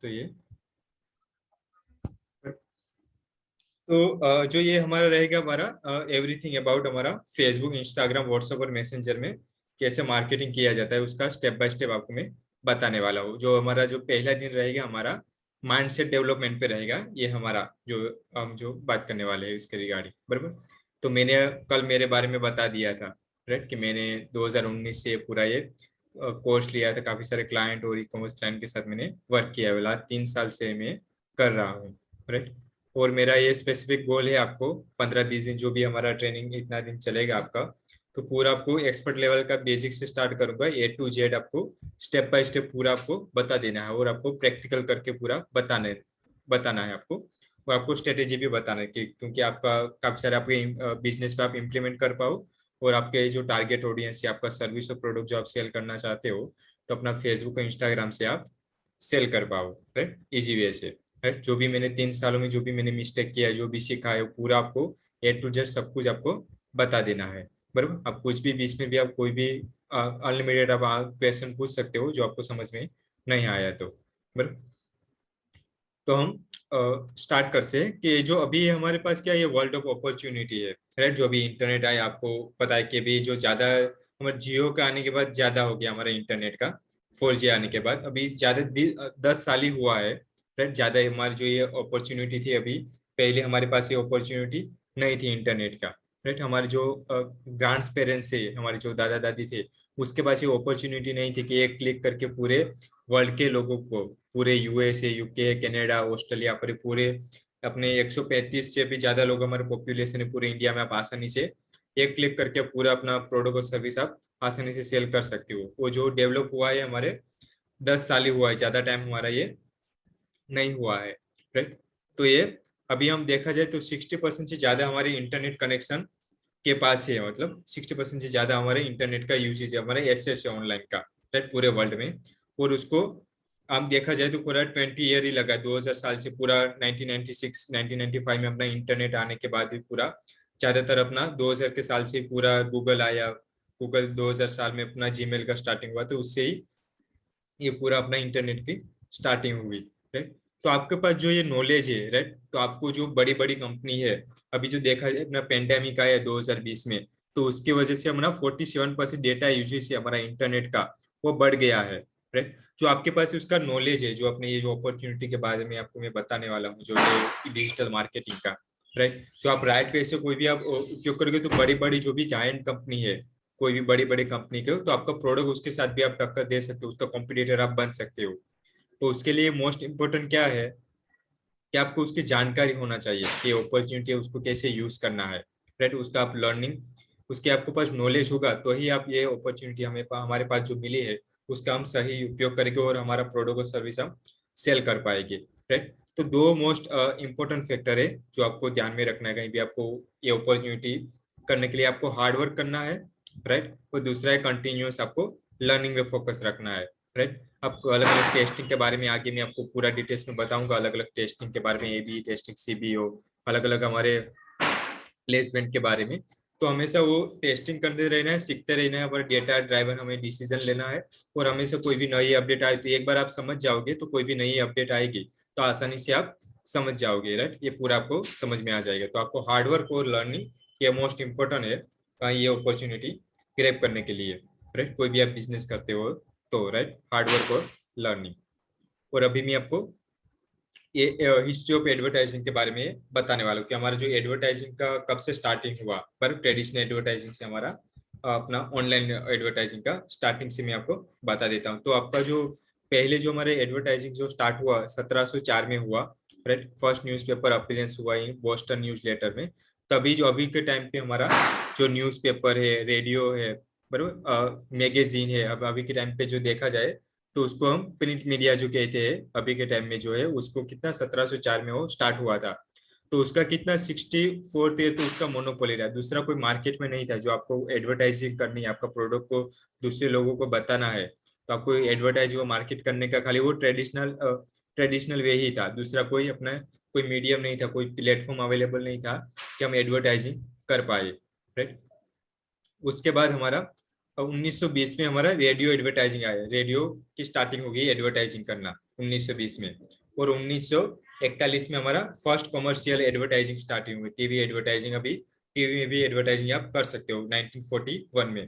तो ये जो ये हमारा रहेगा हमारा एवरीथिंग अबाउट हमारा फेसबुक, इंस्टाग्राम, व्हाट्सएप और मैसेंजर में कैसे मार्केटिंग किया जाता है उसका स्टेप बाय स्टेप आपको मैं बताने वाला हूँ। जो हमारा जो पहला दिन रहेगा हमारा माइंडसेट डेवलपमेंट पे रहेगा, ये हमारा जो हम जो बात करने वाले हैं इसके रिगार्डिंग, बराबर। तो मैंने कल मेरे बारे में बता दिया था, राइट, कि मैंने 2019 से पूरा ये कोर्स लिया था, काफी सारे क्लाइंट और ई कॉमर्स क्लाइंट के साथ मैंने वर्क किया है, लास्ट 3 साल से मैं कर रहा हूँ, राइट। और मेरा ये स्पेसिफिक गोल है, आपको 15-20 दिन जो भी हमारा ट्रेनिंग इतना दिन चलेगा आपका, तो पूरा आपको एक्सपर्ट लेवल का बेसिक से स्टार्ट करूंगा, A to Z आपको स्टेप बाय स्टेप पूरा आपको बता देना है, और आपको प्रैक्टिकल करके पूरा बताना है आपको, और आपको स्ट्रेटेजी भी बताना है कि क्योंकि आपका काफी सारे आपके बिजनेस पे आप इम्प्लीमेंट कर पाओ, और आपके जो टारगेट ऑडियंस है, आपका सर्विस और प्रोडक्ट जो आप सेल करना चाहते हो, तो अपना फेसबुक और इंस्टाग्राम से आप सेल कर पाओ, राइट, इजी वे से, राइट। जो भी मैंने 3 सालों में जो भी मैंने मिस्टेक किया है, जो भी सीखा है, वो पूरा आपको A to Z सब कुछ आपको बता देना है, बराबर। आप कुछ भी बीच में भी आप कोई भी अनलिमिटेड आप क्वेश्चन पूछ सकते हो जो आपको समझ में नहीं आया तो, बराबर। तो हम स्टार्ट कर से कि जो अभी हमारे पास क्या ये वर्ल्ड ऑफ अपॉर्चुनिटी है, राइट। जो अभी इंटरनेट आया, आपको पता है कि अभी जो ज्यादा हमारे जियो का आने के बाद ज्यादा हो गया हमारा इंटरनेट का, 4G आने के बाद अभी ज्यादा 10 साल ही हुआ है, राइट। ज्यादा हमारी जो ये अपॉर्चुनिटी थी अभी, पहले हमारे पास ये अपॉर्चुनिटी नहीं थी इंटरनेट का, राइट। हमारे जो ग्रांड्स पेरेंट्स है, हमारे जो दादा दादी थे, उसके पास ये अपॉर्चुनिटी नहीं थी कि एक क्लिक करके पूरे वर्ल्ड के लोगों को, पूरे USA, UK, कनाडा, ऑस्ट्रेलिया पर पूरे अपने 135 से भी ज्यादा लोग हमारे पॉपुलेशन है पूरे इंडिया में, आप आसानी से एक क्लिक करके पूरा अपना प्रोडक्ट और सर्विस आप आसानी से सेल कर सकते हो। वो जो डेवलप हुआ है हमारे 10 साल ही हुआ है, ज्यादा टाइम हमारा ये नहीं हुआ है, राइट। तो ये अभी हम देखा जाए तो 60% से ज्यादा हमारे इंटरनेट कनेक्शन के पास है, मतलब 60% से ज्यादा हमारे इंटरनेट का यूजेज है, हमारे एक्सेस है ऑनलाइन का, राइट, पूरे वर्ल्ड में। और उसको हम देखा जाए तो पूरा 20 ईयर ही लगा, 2000 साल से पूरा 1996 1995 में अपना इंटरनेट आने के बाद भी पूरा ज्यादातर अपना 2000 के साल से पूरा गूगल आया, गूगल 2000 साल में अपना जीमेल का स्टार्टिंग हुआ, तो उससे ही ये पूरा अपना इंटरनेट की स्टार्टिंग हुई, राइट। तो आपके पास जो ये नॉलेज है, राइट, तो आपको जो बड़ी बड़ी कंपनी है, अभी जो देखा जाए अपना पेंडेमिक आया 2020 में, तो उसकी वजह से हमारा 47% डेटा यूजेज है हमारा इंटरनेट का, वो बढ़ गया है, राइट। जो आपके पास उसका नॉलेज है, जो अपने ये जो अपॉर्चुनिटी के बारे में आपको मैं बताने वाला हूँ, जो ये डिजिटल मार्केटिंग का, राइट, जो आप राइट वे से कोई भी आप उपयोग करोगे, तो बड़ी बड़ी जो भी जायंट कंपनी है, कोई भी बड़ी बड़ी कंपनी के हो, तो आपका प्रोडक्ट उसके साथ भी आप टक्कर दे सकते हो, उसका कॉम्पिटिटर आप बन सकते हो। तो उसके लिए मोस्ट इम्पोर्टेंट क्या है कि आपको उसकी जानकारी होना चाहिए कि अपॉर्चुनिटी है उसको कैसे यूज करना है, राइट। उसका आप लर्निंग, उसके आपके पास नॉलेज होगा तो ही आप ये अपॉर्चुनिटी हमारे पास जो मिली है उसका हम सही उपयोग करेंगे, और हमारा प्रोडक्ट और सर्विस हम सेल कर पाएंगे, राइट। तो दो मोस्ट इम्पोर्टेंट फैक्टर है जो आपको ध्यान में रखना है कहीं भी आपको ये अपॉर्चुनिटी करने के लिए, आपको हार्ड वर्क करना है, राइट। और दूसरा है कंटिन्यूस आपको लर्निंग में फोकस रखना है, राइट। आपको अलग अलग टेस्टिंग के बारे में आगे मैं आपको पूरा डिटेल्स में बताऊंगा, अलग अलग टेस्टिंग के बारे में, AB टेस्टिंग, CBO, अलग अलग हमारे प्लेसमेंट के बारे में। तो हमेशा वो टेस्टिंग करते रहना है, सीखते रहना है, और डेटा ड्राइवन हमें डिसीजन लेना है। और हमेशा कोई भी नई अपडेट आए तो एक बार आप समझ जाओगे, तो कोई भी नई अपडेट आएगी तो आसानी से आप समझ जाओगे, राइट। ये पूरा आपको समझ में आ जाएगा। तो आपको हार्डवर्क और लर्निंग ये मोस्ट इंपॉर्टेंट है कहीं ये अपॉर्चुनिटी ग्रैब करने के लिए, राइट। कोई भी आप बिजनेस करते हो तो, राइट, हार्डवर्क और लर्निंग। और अभी मैं आपको ये हिस्ट्री ऑफ एडवर्टाइजिंग के बारे में बताने वाला हूँ कि हमारा जो एडवर्टाइजिंग का कब से स्टार्टिंग हुआ, पर ट्रेडिशनल एडवर्टाइजिंग से हमारा अपना ऑनलाइन एडवर्टाइजिंग का स्टार्टिंग से मैं आपको बता देता हूँ। तो आपका जो पहले जो हमारे एडवर्टाइजिंग जो स्टार्ट हुआ 1704 में हुआ, राइट। फर्स्ट न्यूज़पेपर अपीयरेंस हुआ इन बोस्टन न्यूज लेटर में। तभी जो अभी के टाइम पे हमारा जो न्यूज़पेपर है, रेडियो है, बराबर, मैगजीन है, अब अभी के टाइम पे जो देखा जाए तो उसको हम प्रिंट मीडिया जो कहते हैं अभी के टाइम में, जो है उसको कितना 1704 में वो स्टार्ट हुआ था। तो उसका कितना 64 ईयर तो उसका मोनोपोली रहा, दूसरा कोई मार्केट में नहीं था। जो आपको एडवर्टाइजिंग करनी है, आपका प्रोडक्ट को दूसरे लोगों को बताना है, तो आपको एडवर्टाइज वो मार्केट करने का खाली वो ट्रेडिशनल वे ही था, दूसरा कोई अपना कोई मीडियम नहीं था, कोई प्लेटफॉर्म अवेलेबल नहीं था कि हम एडवर्टाइजिंग कर पाए, राइट। उसके बाद हमारा 1920 में हमारा रेडियो एडवर्टाइजिंग आया, रेडियो की स्टार्टिंग हो गई एडवर्टाइजिंग करना, 1920 में, और 1941 में हमारा फर्स्ट कॉमर्शियल एडवर्टाइजिंग स्टार्टिंग हुई, टीवी एडवर्टाइजिंग। अभी टीवी में भी एडवर्टाइजिंग आप कर सकते हो 1941 में।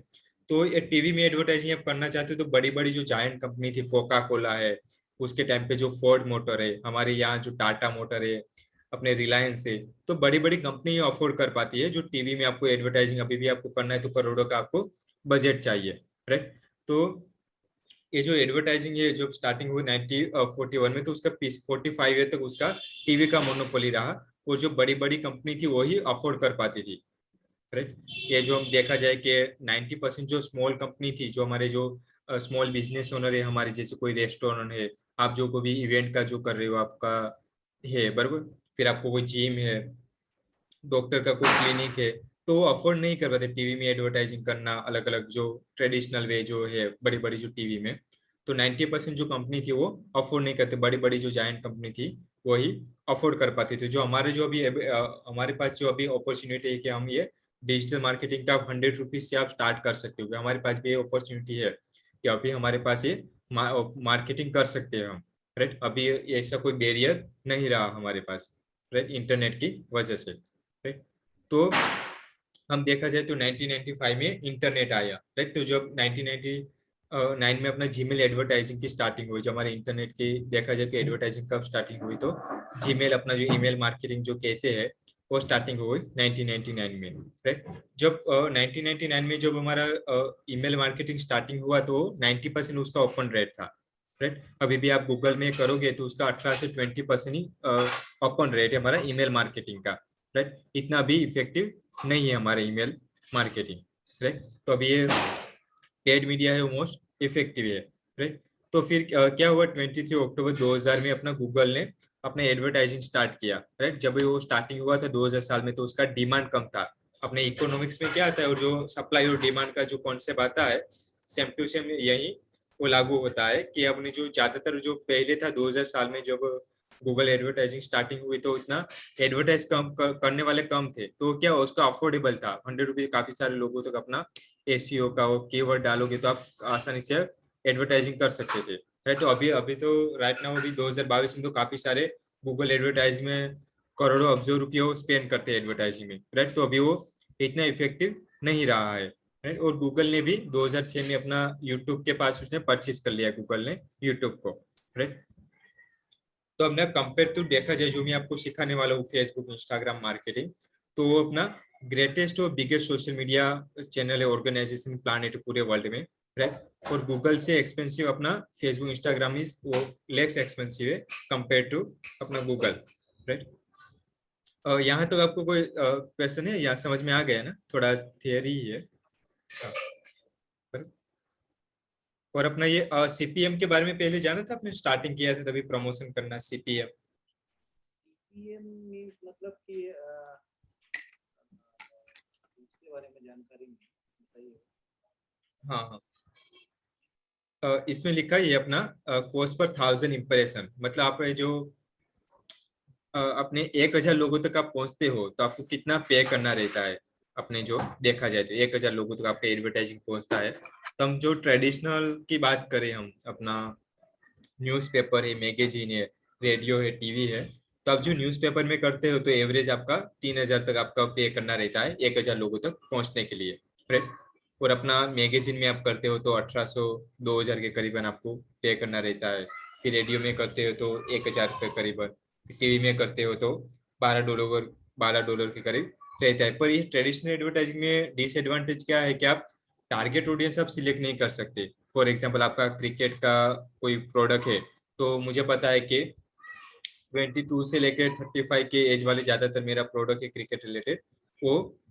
तो ये टीवी में एडवर्टाइजिंग आप करना चाहते हो तो बड़ी बड़ी जो जायंट कंपनी थी, कोका कोला है, उसके टाइम पे जो फोर्ड मोटर है, हमारे यहाँ जो टाटा मोटर है, अपने रिलायंस है, तो बड़ी बड़ी कंपनी अफोर्ड कर पाती है जो टीवी में आपको एडवर्टाइजिंग अभी भी आपको करना है तो करोड़ों का आपको बजट चाहिए, राइट। तो ये जो एडवर्टाइजिंग है जो स्टार्टिंग हुई 1941 में, तो उसका 45 ईयर तक उसका टीवी का मोनोपोली रहा, और जो बड़ी बड़ी कंपनी थी वही अफोर्ड कर पाती थी, राइट। ये जो हम देखा जाए कि 90% जो स्मॉल कंपनी थी, जो हमारे जो स्मॉल बिजनेस ओनर है हमारे, जैसे कोई रेस्टोरेंट है, आप जो कोई भी इवेंट का जो कर रहे हो आपका है, बराबर, फिर आपको कोई जिम है, डॉक्टर का कोई क्लिनिक है, तो वो अफोर्ड नहीं कर पाते टीवी में एडवर्टाइजिंग करना, अलग अलग जो ट्रेडिशनल वे जो है बड़ी बड़ी जो टीवी में। तो 90% जो कंपनी थी वो अफोर्ड नहीं करते, बड़ी बड़ी जो जायंट कंपनी थी वही अफोर्ड कर पाती थी। जो हमारे जो अभी हमारे पास जो अभी अपॉर्चुनिटी है कि हम ये डिजिटल मार्केटिंग का 100 रुपीज से आप स्टार्ट कर सकते हो, हमारे पास भी ये अपॉर्चुनिटी है कि अभी हमारे पास ये मार्केटिंग कर सकते हैं हम, राइट। अभी ऐसा कोई बैरियर नहीं रहा हमारे पास, राइट, इंटरनेट की वजह से, राइट। तो हम देखा जाए तो 1995 में इंटरनेट आया, राइट। तो जब 1999 में अपना जीमेल एडवर्टाइजिंग की स्टार्टिंग हुई, जो हमारे इंटरनेट की देखा जाए कि एडवर्टाइजिंग कब स्टार्टिंग हुई, तो जीमेल अपना जो ईमेल मार्केटिंग जो कहते हैं वो स्टार्टिंग हुई 1999 में, राइट। जब 1999 में जब हमारा ईमेल मार्केटिंग स्टार्टिंग हुआ तो 90% उसका ओपन रेट था, राइट। अभी भी आप गूगल में करोगे तो उसका 18 से 20% ही ओपन रेट है हमारा ईमेल मार्केटिंग का, राइट। इतना भी इफेक्टिव नहीं है हमारा ईमेल मार्केटिंग, राइट। तो अभी ये पेड मीडिया है वो मोस्ट इफेक्टिव है, राइट। तो फिर क्या हुआ, 23 अक्टूबर 2000 में अपना गूगल ने अपना एडवर्टाइजिंग स्टार्ट किया, राइट। जब वो स्टार्टिंग हुआ था 2000 साल में, तो उसका डिमांड कम था। अपने इकोनॉमिक्स में क्या आता है, और जो सप्लाई और डिमांड का जो कॉन्सेप्ट आता है, सेम टू सेम यही वो लागू होता है कि अपने जो ज्यादातर जो पहले था 2000 साल में जब गूगल एडवर्टाइजिंग स्टार्टिंग हुई, तो इतना एडवर्टाइज करने वाले कम थे, तो क्या उसका अफोर्डेबल था, 100 रुपीज काफी सारे लोगों तक अपना एसीओ का वो कीवर्ड डालोगे तो आप आसानी से एडवर्टाइजिंग कर सकते थे, राइट। तो अभी अभी तो राइट नाउ अभी 2022 में तो काफी सारे गूगल एडवर्टाइज में करोड़ों अब्जो रुपये स्पेंड करते हैं एडवर्टाइजिंग में, राइट। तो अभी वो इतना इफेक्टिव नहीं रहा है, राइट। और गूगल ने भी 2006 में अपना यूट्यूब के पास उसने परचेज कर लिया, गूगल ने यूट्यूब को, राइट। तो हमने कंपेयर टू देखा जाए, जो मैं आपको सिखाने वाला हूँ फेसबुक इंस्टाग्राम मार्केटिंग, तो वो अपना ग्रेटेस्ट और बिगेस्ट सोशल मीडिया चैनल है, ऑर्गेनाइजेशन प्लानेट पूरे वर्ल्ड में, राइट। और गूगल से एक्सपेंसिव अपना फेसबुक इंस्टाग्राम इज वो लेस एक्सपेंसिव है कंपेयर टू अपना गूगल, राइट। यहाँ तक आपको कोई क्वेश्चन है या समझ में आ गया ना, थोड़ा थियरी ही है। हाँ, और अपना ये सीपीएम के बारे में पहले जाना था आपने, स्टार्टिंग किया था तभी प्रमोशन करना सीपीएम। सीपीएम मींस मतलब कि इसके बारे में जानकारी नहीं बताइए। हाँ हाँ, इसमें लिखा है ये अपना कॉस्ट पर 1000 इंप्रेशन, मतलब आप जो अपने 1000 लोगों तक आप पहुंचते हो तो आपको कितना पे करना रहता है। अपने जो देखा जाए तो 1000 लोगों तक आपका एडवर्टाइजिंग पहुंचता है। तो हम जो ट्रेडिशनल की बात करें, हम अपना न्यूज़पेपर है, मैगजीन है, रेडियो है, टीवी है, तो आप जो न्यूज़पेपर में करते हो तो एवरेज आपका 3000 तक आपका पे करना रहता है 1000 लोगों तक पहुंचने के लिए, राइट। और अपना मैगजीन में आप करते हो तो 1800 2000 के करीबन आपको पे करना रहता है। फिर रेडियो में करते हो तो 1000 के करीबन, टीवी में करते हो तो $12 $12 के करीब रहता है। पर ये ट्रेडिशनल एडवर्टाइजिंग में डिसएडवांटेज क्या है कि आप टारगेट ऑडियंस आप सिलेक्ट नहीं कर सकते। फॉर एग्जाम्पल आपका क्रिकेट का कोई प्रोडक्ट है, तो मुझे पता है कि 22 से लेकर 35 के एज वाले ज्यादातर मेरा प्रोडक्ट है क्रिकेट रिलेटेड, वो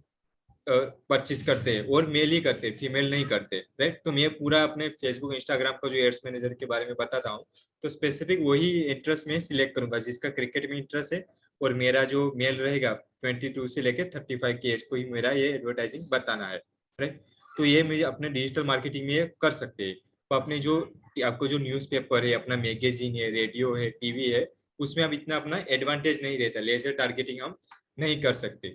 परचेज करते हैं, और मेल ही करते हैं, फीमेल नहीं करते, राइट। तो मैं पूरा अपने फेसबुक इंस्टाग्राम का जो एड्स मैनेजर के बारे में बताता हूँ, तो स्पेसिफिक वही इंटरेस्ट में सिलेक्ट करूंगा जिसका क्रिकेट में इंटरेस्ट है, और मेरा जो मेल रहेगा 22 से लेकर 35 के एज को ही मेरा ये एडवर्टाइजिंग बताना है, राइट। तो ये मैं अपने डिजिटल मार्केटिंग में कर सकते हैं। तो अपने जो आपको जो न्यूज़पेपर है, अपना मैगजीन है, रेडियो है, टीवी है, उसमें अब इतना अपना एडवांटेज नहीं रहता, लेजर टारगेटिंग हम नहीं कर सकते,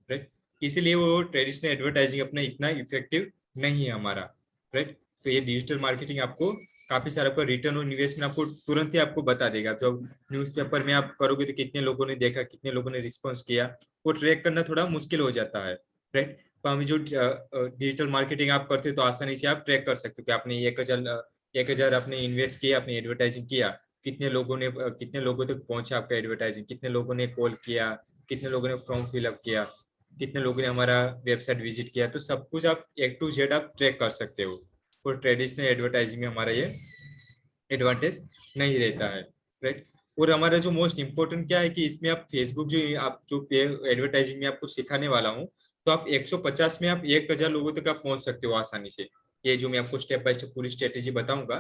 राइट। इसीलिए वो ट्रेडिशनल एडवर्टाइजिंग अपना इतना इफेक्टिव नहीं है हमारा, राइट। तो ये डिजिटल मार्केटिंग आपको काफी सारा आपका रिटर्न और इन्वेस्टमेंट आपको तुरंत ही आपको बता देगा। जब न्यूज़पेपर में आप करोगे तो कितने लोगों ने देखा, कितने लोगों ने रिस्पॉन्स किया, वो ट्रैक करना थोड़ा मुश्किल हो जाता है, राइट। तो हम जो डिजिटल मार्केटिंग आप करते हो तो आसानी से आप ट्रैक कर सकते हो कि आपने 1,000 आपने इन्वेस्ट किया, आपने एडवर्टाइजिंग किया, कितने लोगों तक पहुंचा आपका एडवर्टाइजिंग, कितने लोगों ने कॉल किया, कितने लोगों ने फॉर्म फिलअप किया, कितने लोगों ने हमारा वेबसाइट विजिट किया। तो सब कुछ आप A to Z आप ट्रैक कर सकते हो। और ट्रेडिशनल एडवर्टाइजिंग में हमारा ये एडवांटेज नहीं रहता है, राइट। और हमारा जो मोस्ट इम्पोर्टेंट क्या है कि इसमें आप फेसबुक जो पे एडवर्टाइजिंग में आपको सिखाने वाला हूँ, तो आप 150 में आप 1,000 लोगों तक आप पहुंच सकते हो आसानी से। ये जो मैं आपको स्टेप बाय स्टेप पूरी स्ट्रेटेजी बताऊंगा,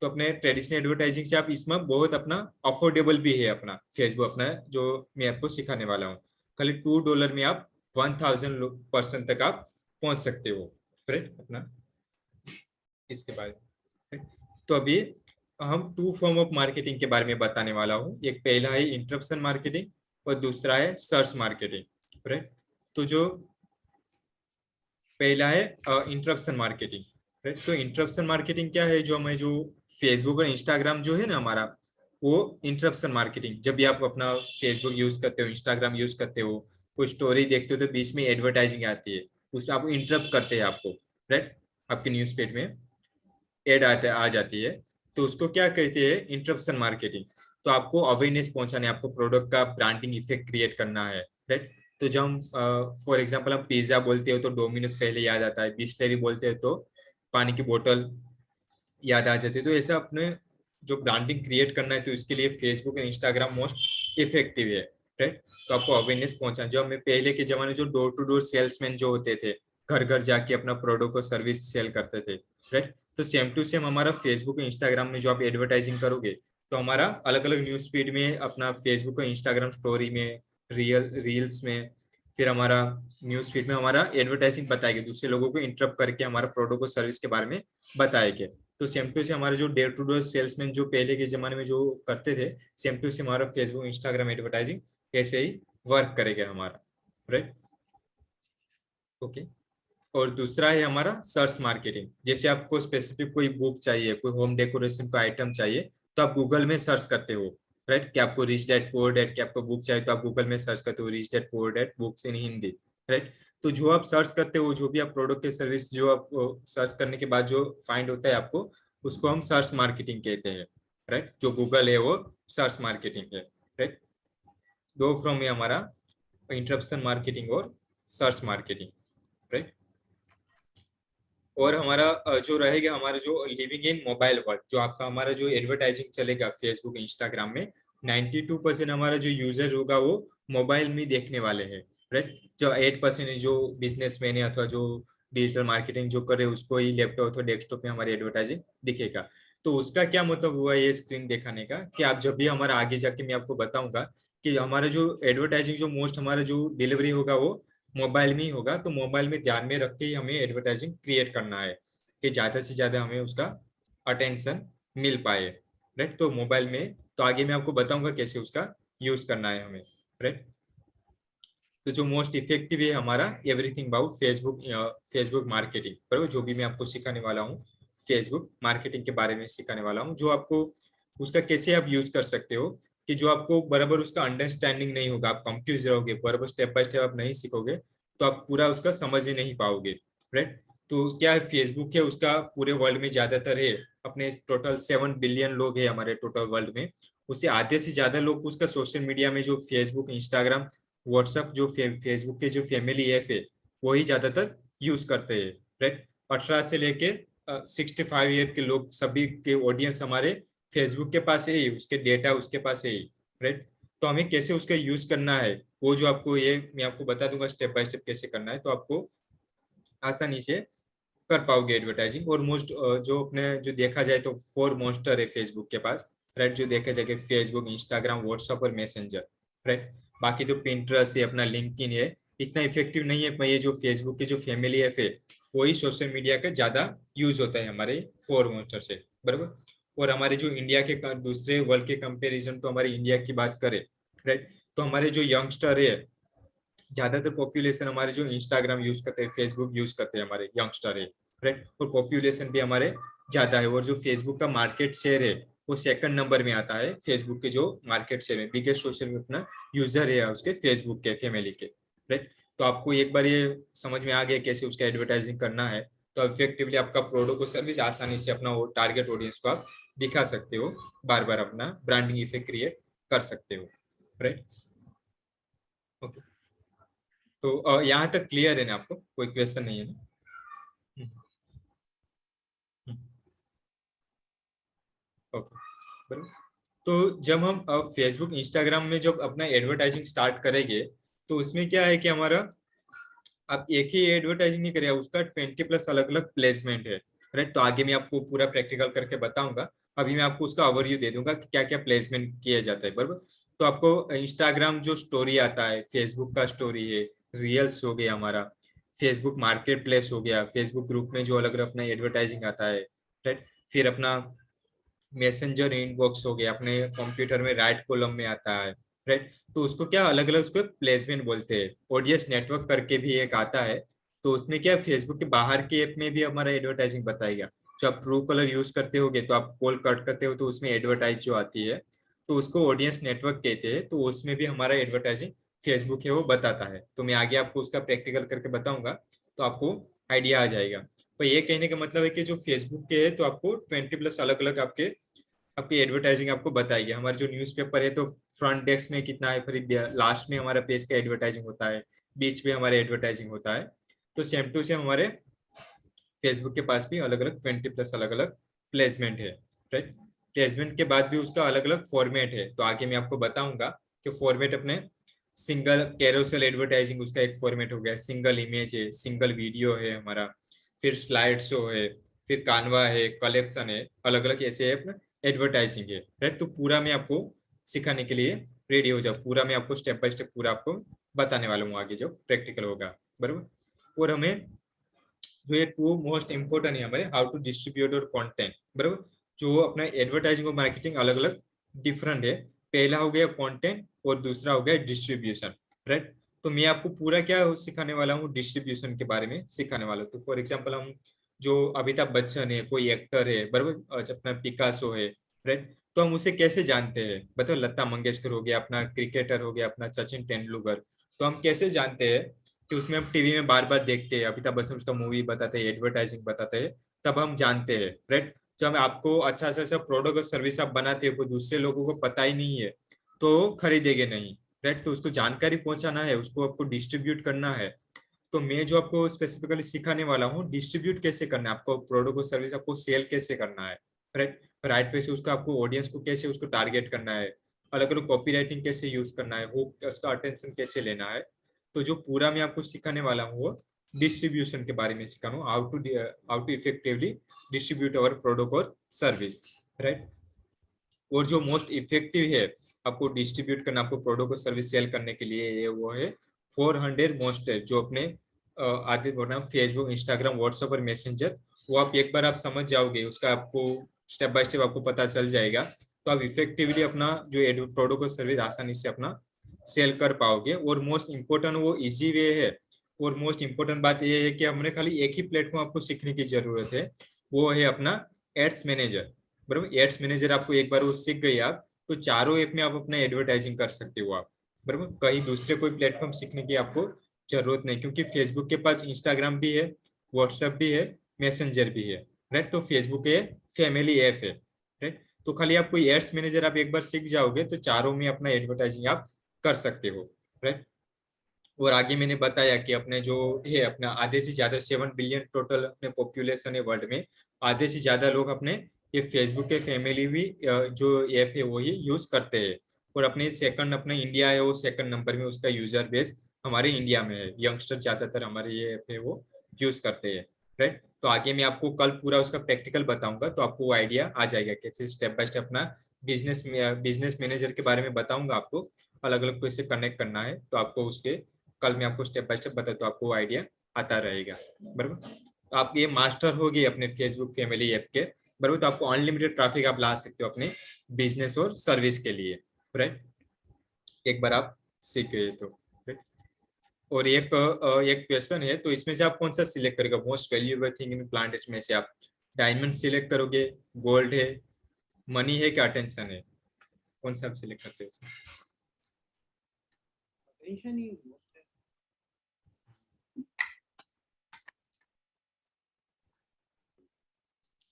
तो अपने ट्रेडिशनल एडवर्टाइजिंग से आप इसमें बहुत अपना अफोर्डेबल भी है अपना फेसबुक अपना जो मैं आपको सिखाने वाला हूँ। खाली $2 में आप 1,000 पर्सन तक आप पहुंच सकते हो, राइट अपना इसके बाद। तो अभी हम टू फॉर्म ऑफ मार्केटिंग के बारे में बताने वाला हूँ। एक पहला है इंटरप्शन मार्केटिंग और दूसरा है सर्च मार्केटिंग, राइट। तो जो पहला है इंटरप्शन मार्केटिंग, राइट। तो इंटरप्शन मार्केटिंग क्या है, जो हमें जो फेसबुक और इंस्टाग्राम जो है ना हमारा, वो इंटरप्शन मार्केटिंग, जब भी आप अपना फेसबुक यूज करते हो, इंस्टाग्राम यूज करते हो, कोई स्टोरी देखते हो तो बीच में एडवर्टाइजिंग आती है, उसमें आपको इंटरप्ट करते हैं आपको, राइट। आपके न्यूज फीड में एड आ जाती है, तो उसको क्या कहते हैं, इंटरप्शन मार्केटिंग। तो आपको अवेयरनेस पहुंचाने, आपको प्रोडक्ट का ब्रांडिंग इफेक्ट क्रिएट करना है, राइट। तो जब हम फॉर एग्जांपल हम पिज्जा बोलते हो तो डोमिनोज पहले याद आता है, बिस्लेरी बोलते हैं तो पानी की बोतल याद आ जाती है। तो ऐसा अपने जो ब्रांडिंग क्रिएट करना है तो इसके लिए फेसबुक और इंस्टाग्राम मोस्ट इफेक्टिव है, राइट। तो आपको अवेयरनेस पहुंचाना, जो हमें पहले के जमाने जो डोर टू डोर सेल्समैन जो होते थे, घर घर जाके अपना प्रोडक्ट और सर्विस सेल करते थे, राइट। तो सेम टू सेम हमारा फेसबुक और इंस्टाग्राम में जो आप एडवर्टाइजिंग करोगे, तो हमारा अलग अलग न्यूज फीड में, अपना फेसबुक और इंस्टाग्राम स्टोरी में, रील्स में, फिर हमारा न्यूज फीड में हमारा एडवर्टाइजिंग बताएगी, दूसरे लोगों को इंटरप्ट करके हमारा प्रोडक्ट और सर्विस के बारे में बताएंगे। तो सेम टू से हमारे जो डे टू डे सेल्समैन जो पहले के जमाने में जो करते थे, सेम टू से हमारा फेसबुक इंस्टाग्राम एडवर्टाइजिंग ऐसे ही वर्क करेगा हमारा, राइट। ओके। और दूसरा है हमारा सर्च मार्केटिंग। जैसे आपको स्पेसिफिक कोई बुक चाहिए, कोई होम डेकोरेशन का आइटम चाहिए, तो आप गूगल में सर्च करते हो, राइट। कि आपको रिच डैड पुअर डैड की आपको बुक चाहिए तो आप गूगल में सर्च करते हो rich dad poor dad books इन हिंदी, राइट। तो जो आप सर्च करते हो, जो भी आप प्रोडक्ट के सर्विस जो आप सर्च करने के बाद जो फाइंड होता है आपको, उसको हम सर्च मार्केटिंग कहते हैं, राइट। जो गूगल है वो सर्च मार्केटिंग है, राइट। दो फ्रॉम है हमारा इंटरप्शन मार्केटिंग और सर्च मार्केटिंग, राइट। और हमारा जो रहेगा हमारा जो लिविंग इन मोबाइल वर्ल्ड, जो आपका हमारा जो एडवर्टाइजिंग चलेगा फेसबुक इंस्टाग्राम में, 92% हमारा जो यूजर होगा वो मोबाइल में देखने वाले हैं, राइट। जो 8% जो बिजनेसमैन है अथवा जो डिजिटल मार्केटिंग जो करे उसको ही लैपटॉप अथवा डेस्कटॉप में हमारी एडवर्टाइजिंग दिखेगा। तो उसका क्या मतलब हुआ ये स्क्रीन दिखाने का, कि आप जब भी हमारा आगे जाके मैं आपको बताऊंगा कि हमारा जो एडवर्टाइजिंग जो मोस्ट हमारा जो डिलीवरी होगा वो मोबाइल में ही होगा। तो मोबाइल में ध्यान में रख के ही हमें एडवर्टाइजिंग क्रिएट करना है कि ज्यादा से ज्यादा हमें उसका अटेंशन मिल पाए, राइट। तो मोबाइल में तो आगे मैं आपको बताऊंगा कैसे उसका यूज करना है हमें, राइट। तो जो मोस्ट इफेक्टिव है हमारा एवरीथिंग अबाउट फेसबुक मार्केटिंग, बराबर, जो भी मैं आपको सिखाने वाला हूँ फेसबुक मार्केटिंग के बारे में सिखाने वाला हूँ, जो आपको उसका कैसे आप यूज कर सकते हो, कि जो आपको बराबर उसका अंडरस्टैंडिंग नहीं होगा, आप कंफ्यूज रहोगे, बराबर स्टेप बाय स्टेप आप नहीं सीखोगे, तो आप पूरा उसका समझ ही नहीं पाओगे, राइट। तो क्या है, फेसबुक है उसका पूरे वर्ल्ड में ज्यादातर है, अपने टोटल 7 बिलियन लोग है हमारे टोटल वर्ल्ड में, उससे आधे से ज्यादा लोग उसका सोशल मीडिया में जो फेसबुक इंस्टाग्राम व्हाट्सअप जो फेसबुक के जो फैमिली ऐप है वही ज्यादातर यूज करते हैं, राइट। 18 से लेके 65 ईयर के लोग सभी के ऑडियंस हमारे फेसबुक के पास है ही, उसके डेटा उसके पास है ही, राइट। तो हमें कैसे उसका यूज करना है वो जो आपको ये मैं आपको बता दूंगा स्टेप बाय स्टेप कैसे करना है, तो आपको आसानी से कर पाओगे एडवर्टाइजिंग। और मोस्ट जो अपने जो देखा जाए तो 4 मॉन्स्टर है फेसबुक के पास, राइट। जो देखा जाए फेसबुक इंस्टाग्राम व्हाट्सअप और मैसेंजर, राइट। बाकी तो पिंटरेस्ट है अपना लिंक्डइन है, इतना इफेक्टिव नहीं है, पर ये जो फेसबुक की जो फैमिली ऐप है वही सोशल मीडिया का ज्यादा यूज होता है हमारे 4 मॉन्स्टर से, बराबर। और हमारे जो इंडिया के दूसरे वर्ल्ड के कंपेरिजन तो हमारे इंडिया की बात करें, राइट, तो हमारे जो यंगस्टर है ज्यादातर पॉपुलेशन हमारे जो इंस्टाग्राम यूज करते हैं फेसबुक यूज करते हैं हमारे यंगस्टर है, राइट, और पॉपुलेशन भी हमारे ज्यादा है, और जो फेसबुक का मार्केट शेयर है वो सेकंड नंबर में आता है। फेसबुक के जो मार्केट शेयर है, बिगेस्ट सोशल अपना यूजर है उसके फेसबुक के फैमिली के, राइट। तो आपको एक बार ये समझ में आ गया कैसे उसका एडवर्टाइजिंग करना है, तो इफेक्टिवली आपका प्रोडक्ट और सर्विस आसानी से अपना वो टारगेट ऑडियंस को आप दिखा सकते हो, बार बार अपना ब्रांडिंग इफेक्ट क्रिएट कर सकते हो, राइट। ओके, तो यहाँ तक क्लियर है ना, आपको कोई क्वेश्चन नहीं है ना? हम्म, हम्म, ओके, बराबर। तो जब हम फेसबुक इंस्टाग्राम में जब अपना एडवर्टाइजिंग स्टार्ट करेंगे, तो उसमें क्या है कि हमारा आप एक ही एडवर्टाइजिंग नहीं करेगा, उसका 20+ अलग अलग प्लेसमेंट है, राइट। तो आगे मैं आपको पूरा प्रैक्टिकल करके बताऊंगा, अभी मैं आपको उसका ओवरव्यू दे दूंगा कि क्या क्या प्लेसमेंट किया जाता है, बराबर। तो आपको इंस्टाग्राम जो स्टोरी आता है, फेसबुक का स्टोरी है, रील्स हो गया हमारा, फेसबुक मार्केट प्लेस हो गया, फेसबुक ग्रुप में जो अलग अलग अपना एडवर्टाइजिंग आता है, राइट। फिर अपना मैसेंजर इनबॉक्स हो गया, अपने कंप्यूटर में राइट कॉलम में आता है, राइट। तो उसको क्या अलग अलग उसको प्लेसमेंट बोलते हैं। ऑडियंस नेटवर्क करके भी एक आता है, तो उसमें क्या फेसबुक के बाहर के ऐप में भी हमारा एडवर्टाइजिंग बताएगा। जो आप ट्रू कलर यूज करते होगे, तो आप कॉल कट करते हो तो उसमें एडवर्टाइज जो आती है, तो उसको ऑडियंस नेटवर्क कहते हैं, तो उसमें भी हमारा एडवर्टाइजिंग फेसबुक है वो बताता है। तो मैं आगे आपको उसका प्रैक्टिकल करके बताऊंगा, तो आपको आइडिया आ जाएगा। तो ये कहने का मतलब है कि जो फेसबुक के है, तो आपको 20+ अलग अलग आपके आपकी एडवर्टाइजिंग आपको बताएगी। हमारे जो न्यूज़पेपर है, तो फ्रंट डेस्क में कितना है, फिर लास्ट में हमारा पेज का एडवर्टाइजिंग होता है, बीच में हमारे एडवर्टाइजिंग होता है। तो सेम टू सेम हमारे फेसबुक के पास भी अलग अलग 20+ अलग अलग प्लेसमेंट है, राइट। प्लेसमेंट के बाद भी उसका अलग अलग फॉर्मेट है, तो आगे मैं आपको बताऊंगा कि फॉर्मेट अपने सिंगल कैरोसेल एडवर्टाइजिंग उसका एक फॉर्मेट हो गया, सिंगल इमेज है, सिंगल वीडियो है हमारा, फिर स्लाइड शो है, फिर कानवा है, कलेक्शन है, अलग अलग ऐसे है एडवर्टाइजिंग है, राइट। तो पूरा मैं आपको सिखाने के लिए रेडी हो जाओ, पूरा मैं आपको स्टेप बाय स्टेप पूरा आपको बताने वाला हूँ आगे जो प्रैक्टिकल होगा, बराबर। और हमें जो ये टू मोस्ट इंपोर्टेंट है हमारे, हाउ टू डिस्ट्रीब्यूट और कंटेंट, बराबर। जो अपना एडवर्टाइजिंग और मार्केटिंग अलग अलग डिफरेंट है। पहला हो गया कंटेंट और दूसरा हो गया डिस्ट्रीब्यूशन, राइट। तो मैं आपको पूरा क्या सिखाने वाला हूँ, डिस्ट्रीब्यूशन के बारे में सिखाने वाला हूँ। तो फॉर एग्जाम्पल हम जो अमिताभ बच्चन है, कोई एक्टर है, बराबर, अपना पिकासो है, राइट। तो हम उसे कैसे जानते हैं, बताओ। लता मंगेशकर हो गया, अपना क्रिकेटर हो गया अपना सचिन तेंदुलकर, तो हम कैसे जानते हैं कि उसमें हम टीवी में बार बार देखते हैं, अमिताभ बच्चन उसका मूवी बताते हैं, एडवर्टाइजिंग बताते हैं, तब हम जानते हैं, राइट। जब आपको अच्छा से अच्छा प्रोडक्ट और सर्विस आप बनाते हो, दूसरे लोगों को पता ही नहीं है, तो खरीदेंगे नहीं, राइट। तो उसको जानकारी पहुंचाना है, उसको आपको डिस्ट्रीब्यूट करना है। तो मैं जो आपको स्पेसिफिकली सिखाने वाला हूँ, डिस्ट्रीब्यूट कैसे करना है, आपको प्रोडक्ट और सर्विस आपको सेल कैसे करना है, राइट। राइट वे से उसका आपको ऑडियंस को कैसे उसको टारगेट करना है, अलग अलग कॉपी राइटिंग कैसे यूज करना है, वो उसका अटेंशन कैसे लेना है। तो जो पूरा मैं आपको सिखाने वाला हूँ वो डिस्ट्रीब्यूशन के बारे में सिखाना हूँ, how to effectively distribute our product और सर्विस, राइट। और जो मोस्ट इफेक्टिव है आपको डिस्ट्रीब्यूट करना, आपको प्रोडक्ट और सर्विस सेल करने के लिए, वो है 400 मोस्ट है, जो अपने आदि बोलना फेसबुक, इंस्टाग्राम, व्हाट्सएप और मैसेंजर। वो आप एक बार आप समझ जाओगे, उसका आपको स्टेप बाय स्टेप आपको पता चल जाएगा, तो आप इफेक्टिवली अपना जो प्रोडक्ट और सर्विस आसानी से अपना सेल कर पाओगे। और मोस्ट इम्पोर्टेंट वो इजी वे है। और मोस्ट इम्पोर्टेंट बात यह है कि हमने खाली एक ही प्लेटफॉर्म आपको सीखने की जरूरत है, वो है अपना एड्स मैनेजर, बराबर। एड्स मैनेजर आपको एक बार वो सीख गए आप, तो चारों ऐप में आप अपना एडवर्टाइजिंग कर सकते हो आप, बराबर। कहीं दूसरे कोई प्लेटफॉर्म सीखने की आपको जरूरत नहीं, क्योंकि फेसबुक के पास इंस्टाग्राम भी है, व्हाट्सएप भी है, मैसेंजर भी है, राइट। तो फेसबुक ये फैमिली ऐप है, राइट। तो खाली आपको एड्स मैनेजर आप एक बार सीख जाओगे, तो चारों में अपना एडवर्टाइजिंग आप कर सकते हो, राइट। और आगे मैंने बताया कि अपने जो है अपना आधे से ज्यादा 7 बिलियन टोटल अपने पॉपुलेशन है वर्ल्ड में, आधे से ज्यादा लोग अपने ये फेसबुक के फैमिली भी जो ऐप है वो ही यूज करते हैं। और अपने सेकंड अपना इंडिया है, वो सेकंड नंबर में उसका यूजर बेस हमारे इंडिया में है, यंगस्टर ज्यादातर हमारे ये ऐप है वो यूज करते हैं, राइट। तो आगे मैं आपको कल पूरा उसका प्रैक्टिकल बताऊंगा, तो आपको आइडिया आ जाएगा कैसे स्टेप बाय स्टेप अपना बिजनेस मैनेजर के बारे में बताऊंगा आपको, अलग अलग कैसे कनेक्ट करना है, तो आपको उसके कल मैं आपको स्टेप बाय स्टेप बता, तो आपको आइडिया आता रहेगा, बराबर। तो आप ये मास्टर हो गए अपने फेसबुक फैमिली ऐप के, बराबर। तो आपको अनलिमिटेड ट्रैफिक आप ला सकते हो अपने बिजनेस और सर्विस के लिए, राइट। एक बार आप सीख गए तो, राइट। और एक क्वेश्चन है, तो इसमें से आप कौन सा सिलेक्ट करेगा? Most valuable thing in plant में से आप डायमंड सिलेक्ट करोगे, गोल्ड है, मनी है, क्या अटेंशन है? कौन सा आप सिलेक्ट करते हो? टेंशन ही most है।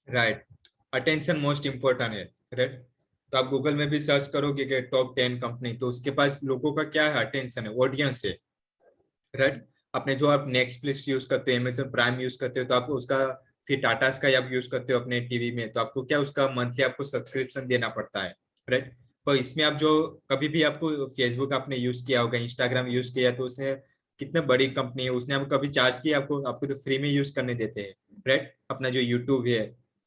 राइट, अटेंशन मोस्ट इम्पोर्टेंट है। राइट, तो आप गूगल में भी सर्च करोगे कि टॉप 10 कंपनी, तो उसके पास लोगों का क्या है? अटेंशन है, ऑडियंस है। राइट, अपने जो आप नेटफ्लिक्स यूज करते हो, अमेजोन प्राइम यूज करते हो, तो आप उसका फिर टाटा स्काई आप यूज करते हो अपने टीवी में, तो आपको क्या उसका मंथली आपको सब्सक्रिप्शन देना पड़ता है। राइट, तो इसमें आप जो कभी भी आपको फेसबुक आपने यूज किया होगा, इंस्टाग्राम यूज किया, तो उसने कितने बड़ी कंपनी है, उसने आपको कभी चार्ज किया? आपको आपको तो फ्री में यूज करने देते हैं। राइट, अपना जो यूट्यूब है।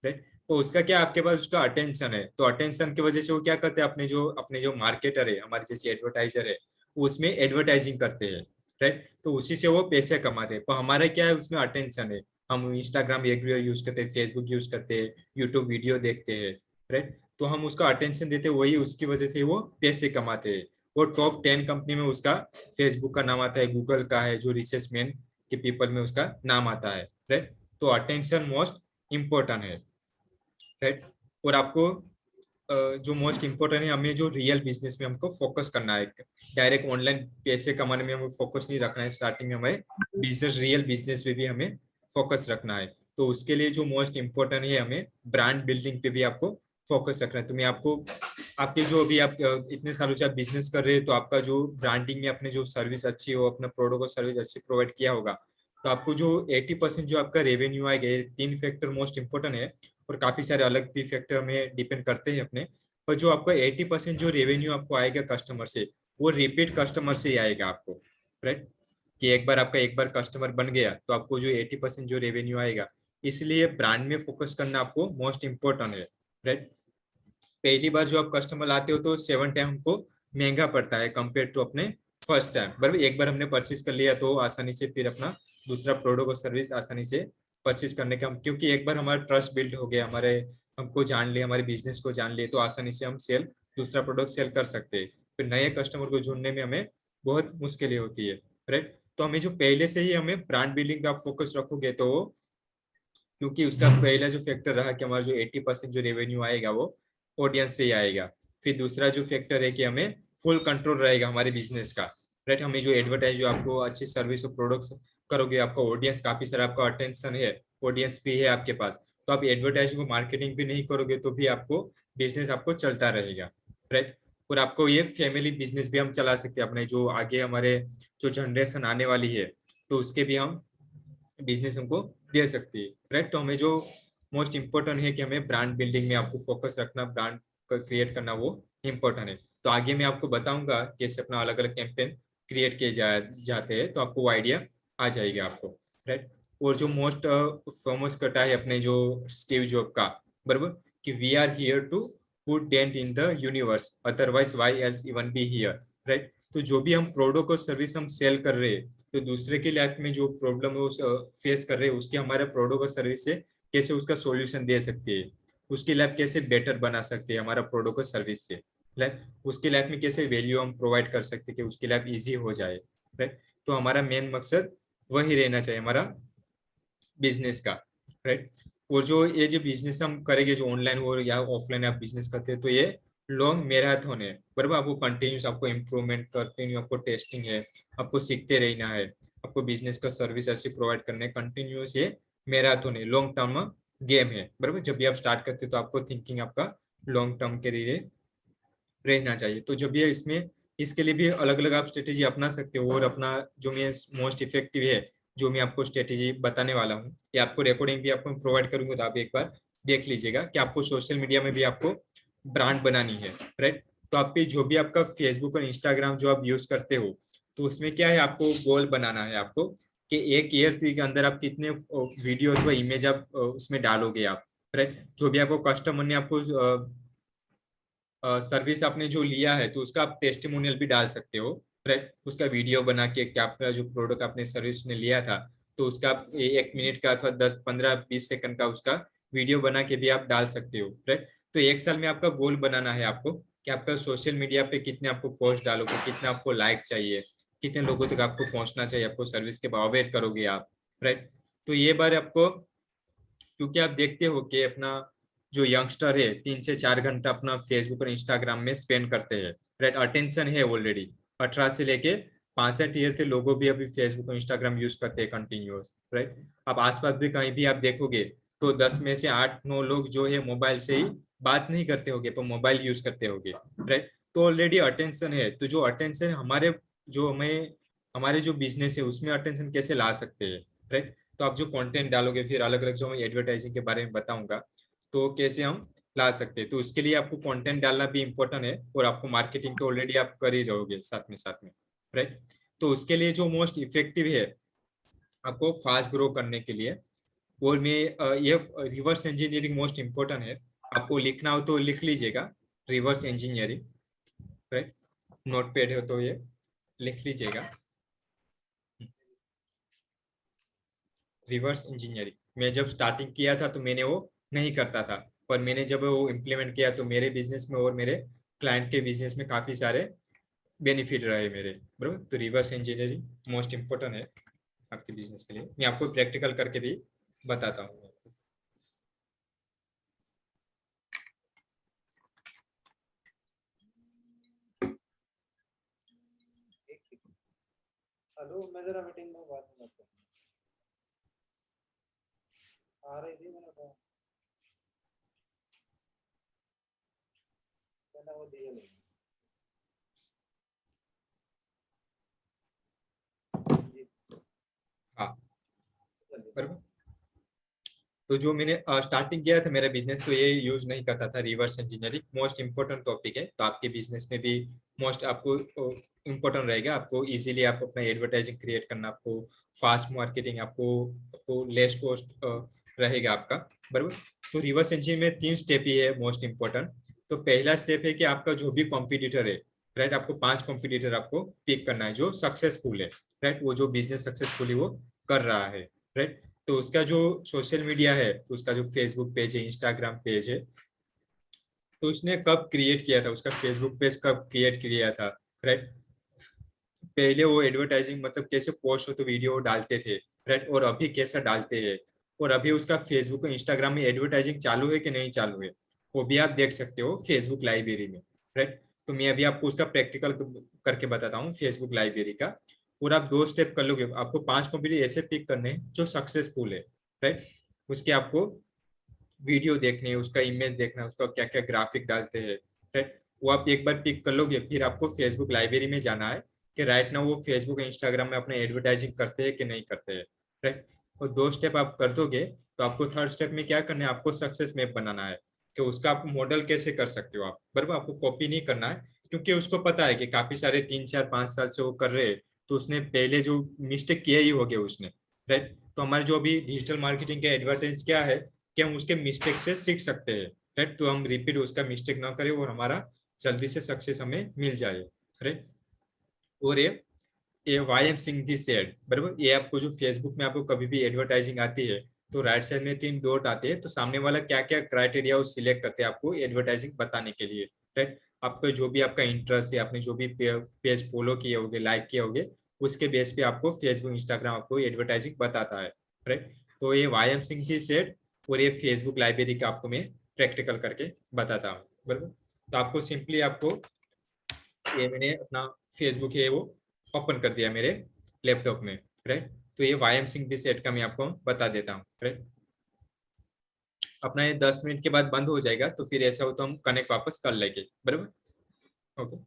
राइट, तो उसका क्या आपके पास उसका अटेंशन है, तो अटेंशन की वजह से वो क्या करते हैं, अपने जो मार्केटर है, हमारे जैसे एडवर्टाइजर है, वो उसमें एडवर्टाइजिंग करते हैं। राइट, तो उसी से वो पैसे कमाते हैं। पर हमारा क्या है, उसमें अटेंशन है। हम इंस्टाग्राम रेगुलर यूज करते हैं, फेसबुक यूज करते हैं, यूट्यूब वीडियो देखते हैं। राइट, तो हम उसका अटेंशन देते हैं, वही उसकी वजह से वो पैसे कमाते हैं। वो टॉप 10 कंपनी में उसका फेसबुक का नाम आता है, गूगल का है, जो रिसर्चमैन के पीपल में उसका नाम आता है। राइट, तो अटेंशन मोस्ट इम्पोर्टेंट है। राइट, और आपको जो मोस्ट इम्पोर्टेंट है, हमें जो रियल बिजनेस में हमको फोकस करना है। डायरेक्ट ऑनलाइन पैसे कमाने में हमें फोकस नहीं रखना है, स्टार्टिंग में हमें बिजनेस, रियल बिजनेस पे भी हमें फोकस रखना है। तो उसके लिए जो मोस्ट इम्पोर्टेंट है, हमें ब्रांड बिल्डिंग पे भी आपको फोकस रखना है। तो मैं आपको आपके जो अभी आप इतने सालों से आप बिजनेस कर रहे हैं, तो आपका जो ब्रांडिंग में अपने जो सर्विस अच्छी हो, अपना प्रोडक्ट और सर्विस अच्छी प्रोवाइड किया होगा, तो आपको जो 80% जो आपका रेवेन्यू आएगा, ये 3 फैक्टर मोस्ट इंपॉर्टेंट है। और काफी सारे अलग भी फैक्टर हमें डिपेंड करते हैं अपने पर। जो आपका 80% जो रेवेन्यू आपको आएगा कस्टमर से, वो रिपीट कस्टमर से ही आएगा आपको। राइट, कि एक बार कस्टमर बन गया, तो आपको जो 80% जो रेवेन्यू आएगा। इसलिए ब्रांड में फोकस करना आपको मोस्ट इम्पोर्टेंट है। राइट, पहली बार जो आप कस्टमर लाते हो, तो 7 टाइम हमको महंगा पड़ता है कंपेयर टू अपने फर्स्ट टाइम। बराबर, एक बार हमने परचेज कर लिया, तो आसानी से फिर अपना दूसरा प्रोडक्ट और सर्विस आसानी से परचेज करने का, क्योंकि एक बार हमारा ट्रस्ट बिल्ड हो गया, हमारे हमको जान लिया, हमारे बिजनेस को जान लिए, तो आसानी से हम दूसरा प्रोडक्ट सेल कर सकते हैं। फिर नए कस्टमर को ढूंढने में हमें बहुत मुश्किलें होती है। राइट, तो हमें जो पहले से ही हमें ब्रांड बिल्डिंग पे आप फोकस रखोगे, तो क्योंकि उसका पहला जो फैक्टर रहा कि हमारा जो 80% जो रेवेन्यू आएगा, वो ऑडियंस से ही आएगा। फिर दूसरा जो फैक्टर है कि हमें फुल कंट्रोल रहेगा हमारे बिजनेस का। राइट, हमें जो एडवर्टाइज, जो आपको अच्छी सर्विस और प्रोडक्ट्स करोगे, आपका ऑडियंस काफी सारा, आपका अटेंशन है, ऑडियंस भी है आपके पास, तो आप एडवर्टाइजिंग को मार्केटिंग भी नहीं करोगे, तो भी आपको बिजनेस आपको चलता रहेगा। राइट, और आपको ये फैमिली बिजनेस भी हम चला सकते हैं अपने, जो आगे हमारे जो जनरेशन आने वाली है, तो उसके भी हम बिजनेस हमको दे सकती है। राइट, तो हमें जो मोस्ट इम्पोर्टेंट है कि हमें ब्रांड बिल्डिंग में आपको फोकस रखना, ब्रांड क्रिएट करना, वो इम्पोर्टेंट है। तो आगे मैं आपको बताऊंगा कैसे अपना अलग अलग कैंपेन क्रिएट किए जाते हैं, तो आपको वो आइडिया आ जाएगा आपको। राइट, और जो मोस्ट फेमस कटा है अपने जो स्टीव जॉब का, बराबर, कि we are here to put dent in the universe, otherwise why else even be here. Right, तो जो भी हम प्रोडक्ट और सर्विस हम सेल कर रहे हैं, तो दूसरे के लाइफ में जो प्रॉब्लम है उस फेस कर रहे हैं, उसके हमारे प्रोडक्ट और सर्विस से कैसे उसका सॉल्यूशन दे सकते हैं, उसकी लाइफ कैसे बेटर बना सकते हैं हमारा प्रोडक्ट और सर्विस से, लाइफ उसकी लाइफ में कैसे वैल्यू हम प्रोवाइड कर सकते हैं कि उसकी लाइफ इजी हो जाए। राइट, तो हमारा मेन मकसद वही रहना चाहिए हमारा बिजनेस का। राइट, और जो ये जो बिजनेस हम करेंगे, जो ऑनलाइन हो या ऑफलाइन आप बिजनेस करते हैं, तो ये लॉन्ग मैराथन है। बराबर, आपको कंटिन्यूस, आपको इम्प्रूवमेंट, कंटिन्यू आपको टेस्टिंग है, आपको सीखते रहना है, आपको बिजनेस का सर्विस ऐसी प्रोवाइड करने, कंटिन्यूस ये मैराथन है, लॉन्ग टर्म गेम है। बराबर, जब भी आप स्टार्ट करते हैं, तो आपको थिंकिंग आपका लॉन्ग टर्म के लिए रहना चाहिए। तो जब ये इसमें, इसके लिए भी अलग अलग आप स्ट्रेटेजी अपना सकते हो। और अपना जो मैं मोस्ट इफेक्टिव है, जो मैं आपको स्ट्रेटेजी बताने वाला हूँ, ये आपको रिकॉर्डिंग भी आपको प्रोवाइड करूंगा, तो आप एक बार देख लीजिएगा कि आपको सोशल मीडिया में भी आपको ब्रांड बनानी है। राइट, तो आप पे जो भी आपका फेसबुक और इंस्टाग्राम जो आप यूज करते हो, तो उसमें क्या है, आपको गोल बनाना है आपको, कि एक ईयर के अंदर आप कितने वीडियो अथवा इमेज आप उसमें डालोगे आप। राइट, जो भी आपको कस्टमर ने आपको सर्विस आपने जो लिया है, तो उसका आप टेस्टिमोनियल भी डाल सकते हो। राइट, उसका वीडियो बना के, क्या आपका जो प्रोडक्ट आपने सर्विस ने लिया था, तो उसका आप 1 मिनट का अथवा 10 15 20 सेकंड का उसका वीडियो बना के भी आप डाल सकते हो। राइट, तो 1 साल में आपका गोल बनाना है आपको, कि आपका सोशल मीडिया पे कितने आपको पोस्ट डालोगे, कितना आपको लाइक चाहिए, कितने लोगों तक आपको पहुंचना चाहिए, आपको सर्विस के अवेयर करोगे आप, राइट। तो ये बार आपको, क्योंकि आप देखते हो कि अपना जो यंगस्टर है 3 से 4 घंटा अपना फेसबुक और इंस्टाग्राम में स्पेंड करते हैं, राइट। अटेंशन है ऑलरेडी, 18 से लेके 65 ईयर के लोगों भी अभी फेसबुक और इंस्टाग्राम यूज करते हैं कंटिन्यूअस, राइट। आप आसपास भी कहीं भी आप देखोगे तो 10 में से 8-9 लोग जो है मोबाइल से ही बात नहीं करते होगे, पर मोबाइल यूज करते होगे, राइट। तो ऑलरेडी अटेंशन है, तो जो अटेंशन हमारे, जो हमें हमारे जो बिजनेस है उसमें अटेंशन कैसे ला सकते हैं, राइट। तो आप जो कंटेंट डालोगे, फिर अलग अलग जो मैं एडवर्टाइजिंग के बारे में बताऊंगा, तो कैसे हम ला सकते हैं, तो उसके लिए आपको कंटेंट डालना भी इम्पोर्टेंट है, और आपको मार्केटिंग तो ऑलरेडी आप कर ही रहोगे साथ में, राइट। तो उसके लिए जो मोस्ट इफेक्टिव है आपको फास्ट ग्रो करने के लिए, वो में ये रिवर्स इंजीनियरिंग मोस्ट इम्पोर्टेंट है। आपको लिखना हो तो लिख लीजिएगा, reverse engineering, right. Note pad हो तो ये लिख लीजिएगा, रिवर्स इंजीनियरिंग। मैं जब स्टार्टिंग किया था तो मैंने वो नहीं करता था, पर मैंने जब वो इम्प्लीमेंट किया तो मेरे बिजनेस में और मेरे क्लाइंट के बिजनेस में काफी सारे बेनिफिट रहे मेरे, बरोबर। तो रिवर्स इंजीनियरिंग मोस्ट इम्पोर्टेंट है आपके बिजनेस के लिए। मैं आपको प्रैक्टिकल करके भी बताता हूँ। हेलो, मैं जरा मीटिंग में बात करता हूँ। आ रही थी, मैंने कहा कहना वो दिया नहीं। जी, हाँ, चलिए। बरोबर। तो जो मैंने स्टार्टिंग किया था मेरा बिजनेस, तो ये यूज नहीं करता था reverse engineering. Most important topic है, तो आपके बिजनेस में भी मोस्ट आपको इम्पोर्टेंट रहेगा। आपको इजीली आप अपना एडवर्टाइजिंग क्रिएट करना, आपको फास्ट मार्केटिंग, आपको लेस कॉस्ट रहेगा आपका, बराबर। तो रिवर्स इंजीनियरिंग में 3 स्टेप ही है मोस्ट इम्पोर्टेंट। तो पहला स्टेप है कि आपका जो भी कॉम्पिटिटर है, राइट, आपको 5 कॉम्पिटिटर आपको पिक करना है जो सक्सेसफुल है, राइट, वो जो बिजनेस सक्सेसफुली वो कर रहा है, राइट। तो उसका जो सोशल मीडिया है, तो उसका जो फेसबुक पेज है, इंस्टाग्राम पेज है, तो उसने कब क्रिएट किया था, उसका फेसबुक पेज कब क्रिएट किया था, राइट। पहले वो एडवर्टाइजिंग मतलब कैसे पोस्ट हो तो वीडियो डालते थे, राइट, और अभी कैसा डालते हैं, और अभी उसका फेसबुक और इंस्टाग्राम में एडवर्टाइजिंग चालू है कि नहीं चालू है, वो भी आप देख सकते हो फेसबुक लाइब्रेरी में, राइट। तो मैं अभी आपको उसका प्रैक्टिकल करके बताता हूँ फेसबुक लाइब्रेरी का। और आप 2 स्टेप कर लोगे, आपको 5 कंपनी ऐसे पिक करने हैं जो सक्सेसफुल है, राइट। उसके आपको वीडियो देखने, उसका इमेज देखना, उसका क्या क्या ग्राफिक डालते हैं, राइट, वो आप एक बार पिक कर लोगे, फिर आपको फेसबुक लाइब्रेरी में जाना है कि राइट ना वो फेसबुक इंस्टाग्राम में अपने एडवर्टाइजिंग करते हैं कि नहीं करते हैं, राइट। और 2 स्टेप आप कर दोगे तो आपको थर्ड स्टेप में क्या करना है, आपको सक्सेस मैप बनाना है कि उसका आप मॉडल कैसे कर सकते हो आप, बराबर। आपको कॉपी नहीं करना है, क्योंकि उसको पता है कि काफी सारे 3 4 5 साल से वो कर रहे हैं, तो उसने पहले जो मिस्टेक किया ही हो गया उसने, राइट। तो हमारे जो अभी डिजिटल मार्केटिंग का एडवर्टाइज क्या है कि हम उसके मिस्टेक से सीख सकते हैं, राइट। तो हम रिपीट उसका मिस्टेक ना करें और हमारा जल्दी से सक्सेस हमें मिल जाए, राइट। और ये why am seeing this ad, बराबर। ये आपको जो फेसबुक में आपको कभी भी एडवर्टाइजिंग आती है, तो राइट साइड में 3 डॉट आते हैं, तो सामने वाला क्या क्या क्राइटेरिया वो सिलेक्ट करते हैं आपको एडवर्टाइजिंग बताने के लिए, राइट। आपका जो भी आपका इंटरेस्ट है, आपने जो भी पेज फॉलो किए होंगे, लाइक किए होंगे, उसके बेस पे आपको फेसबुक इंस्टाग्राम आपको एडवर्टाइजिंग बताता है, राइट। तो ये why am seeing this ad और ये फेसबुक लाइब्रेरी का आपको मैं प्रैक्टिकल करके बताता हूँ, बराबर। तो आपको सिंपली आपको ये मैंने अपना फेसबुक है वो ओपन कर दिया मेरे लैपटॉप में, राइट। तो ये why am seeing this ad का मैं आपको बता देता हूँ, राइट। अपना ये 10 मिनट के बाद बंद हो जाएगा, तो फिर ऐसा हो तो हम कनेक्ट वापस कर लेंगे, बराबर। ओके।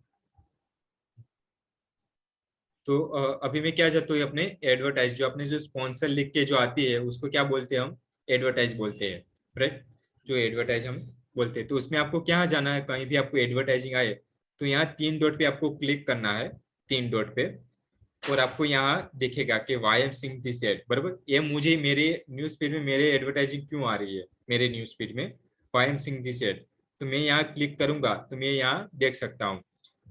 तो अभी मैं क्या चाहता हूँ, अपने एडवर्टाइज जो अपने जो स्पॉन्सर लिख के जो आती है उसको क्या बोलते हैं हम, एडवर्टाइज बोलते हैं, राइट। जो एडवर्टाइज हम बोलते हैं, तो उसमें आपको क्या जाना है, कहीं भी आपको एडवर्टाइजिंग आए तो यहाँ 3 डॉट पे आपको क्लिक करना है, 3 डॉट पे, और आपको यहाँ दिखेगा कि why am seeing this ad, बराबर। ये मुझे मेरे न्यूज फीड में मेरे एडवर्टाइजिंग क्यों आ रही है, मेरे न्यूज फीड में why am seeing this ad. तो मैं यहाँ क्लिक करूंगा तो मैं यहाँ देख सकता हूँ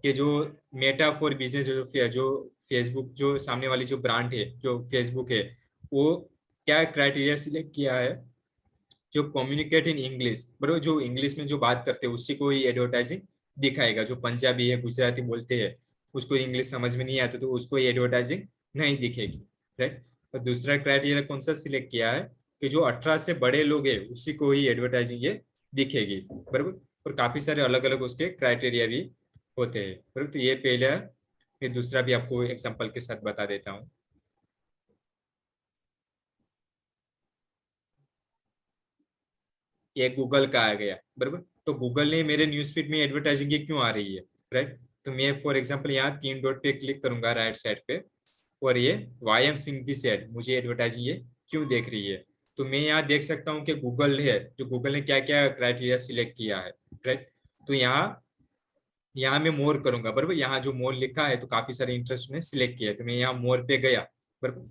कि जो मेटा फॉर बिजनेस जो फेसबुक जो सामने वाली जो ब्रांड है जो फेसबुक है, वो क्या क्राइटेरिया सिलेक्ट किया है, जो कम्युनिकेट इन इंग्लिश, बराबर, जो इंग्लिश में जो बात करते हैं उसी को ही एडवर्टाइजिंग दिखाएगा। जो पंजाबी है, गुजराती बोलते हैं, उसको इंग्लिश समझ में नहीं आता तो उसको ये एडवर्टाइजिंग नहीं दिखेगी, राइट। और दूसरा क्राइटेरिया कौन सा सिलेक्ट किया है कि जो 18 से बड़े लोग हैं उसी को ही एडवर्टाइजिंग ये दिखेगी, बराबर। और काफी सारे अलग अलग उसके क्राइटेरिया भी होते हैं, बराबर। तो ये पहला है, फिर दूसरा भी आपको एग्जांपल के साथ बता देता हूँ। ये गूगल का आ गया, बराबर। तो गूगल ने मेरे न्यूज फीड में एडवर्टाइजिंग ये क्यों आ रही है, राइट। तो मैं फॉर एग्जांपल यहाँ 3 डॉट पे क्लिक करूंगा राइट साइड पे, और ये why am seeing this ad मुझे एडवर्टाइजिंग ये क्यों देख रही है। तो मैं यहाँ देख सकता हूँ कि गूगल है, जो गूगल ने क्या क्या क्राइटेरिया सिलेक्ट किया है, राइट। तो यहाँ यहाँ मैं मोर करूंगा, बराबर। यहाँ जो मोर लिखा है तो काफी सारे इंटरेस्ट ने सिलेक्ट किया है, तो मैं यहाँ मोर पे गया, बराबर।